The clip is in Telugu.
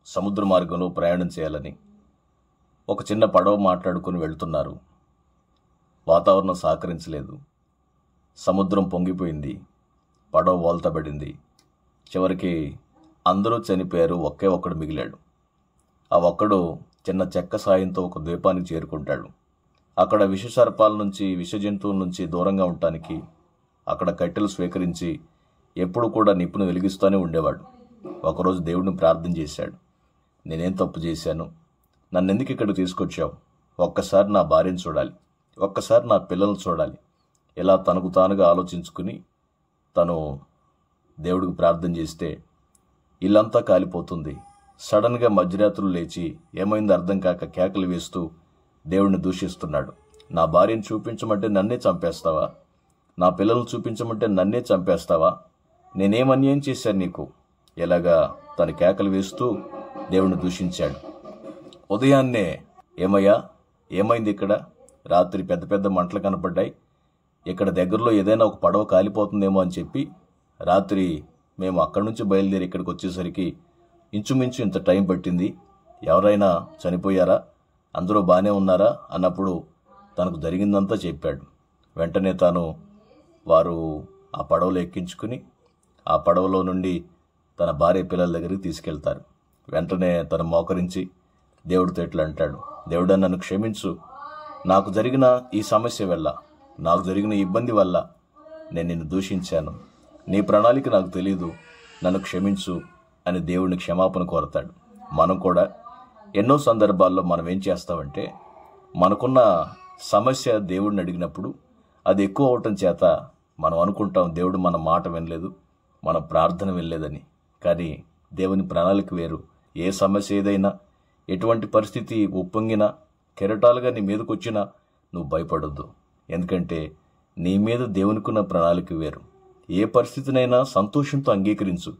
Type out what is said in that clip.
సముద్ర మార్గంలో ప్రయాణం చేయాలని ఒక చిన్న పడవ మాట్లాడుకుని వెళ్తున్నారు. వాతావరణం సహకరించలేదు. సముద్రం పొంగిపోయింది. పడవ వోల్తబడింది. చివరికి అందరూ చనిపోయారు. ఒకే ఒక్కడు మిగిలాడు. ఆ ఒక్కడు చిన్న చెక్క సాయంతో ఒక ద్వీపానికి చేరుకుంటాడు. అక్కడ విషసర్పాల నుంచి, విష జంతువుల నుంచి దూరంగా ఉండటానికి అక్కడ కట్టెలు స్వీకరించి ఎప్పుడు కూడా నిప్పును వెలిగిస్తూనే ఉండేవాడు. ఒకరోజు దేవుడిని ప్రార్థన చేశాడు. నేనేం తప్పు చేశాను? నన్నెందుకు ఇక్కడికి తీసుకొచ్చావు? ఒక్కసారి నా భార్యను చూడాలి, ఒక్కసారి నా పిల్లల్ని చూడాలి. ఇలా తనకు తానుగా ఆలోచించుకుని తను దేవుడికి ప్రార్థన చేస్తే ఇల్లంతా కాలిపోతుంది. సడన్గా మధ్యరాత్రులు లేచి ఏమైందో అర్థం కాక కేకలు వేస్తూ దేవుడిని దూషిస్తున్నాడు. నా భార్యను చూపించమంటే నన్నే చంపేస్తావా? నా పిల్లలను చూపించమంటే నన్నే చంపేస్తావా? నేనేం అన్యాయం చేశాను నీకు? ఇలాగా తన కేకలు వేస్తూ దేవుడిని దూషించాడు. ఉదయాన్నే ఏమయ్యా, ఏమైంది ఇక్కడ? రాత్రి పెద్ద పెద్ద మంటలు కనపడ్డాయి. ఇక్కడ దగ్గరలో ఏదైనా ఒక పడవ కాలిపోతుందేమో అని చెప్పి రాత్రి మేము అక్కడి నుంచి బయలుదేరి ఇక్కడికి వచ్చేసరికి ఇంచుమించు ఇంత టైం పట్టింది. ఎవరైనా చనిపోయారా? అందరూ బాగానే ఉన్నారా అన్నప్పుడు తనకు జరిగిందంతా చెప్పాడు. వెంటనే తాను వారు ఆ పడవలో ఎక్కించుకుని ఆ పడవలో నుండి తన భార్య పిల్లల దగ్గరికి తీసుకెళ్తారు. వెంటనే తను మోకరించి దేవుడితో ఇట్లా అంటాడు, దేవుడా నన్ను క్షమించు. నాకు జరిగిన ఈ సమస్య వల్ల, నాకు జరిగిన ఇబ్బంది వల్ల నేను నిన్ను దూషించాను. నీ ప్రణాళిక నాకు తెలీదు, నన్ను క్షమించు అని దేవుడిని క్షమాపణ కోరతాడు. మనం కూడా ఎన్నో సందర్భాల్లో మనం ఏం చేస్తామంటే మనకున్న సమస్య దేవుడిని అడిగినప్పుడు అది ఎక్కువ అవటం చేత మనం అనుకుంటాం దేవుడు మన మాట వినలేదు, మన ప్రార్థన వినలేదని. కానీ దేవుని ప్రణాళిక వేరు. ఏ సమస్య ఏదైనా, ఎటువంటి పరిస్థితి ఉప్పొంగినా, కెరటాలుగా నీ మీదకు వచ్చినా నువ్వు భయపడొద్దు. ఎందుకంటే నీ మీద దేవునికున్న ప్రణాళిక వేరు. ఏ పరిస్థితినైనా సంతోషంతో అంగీకరించు.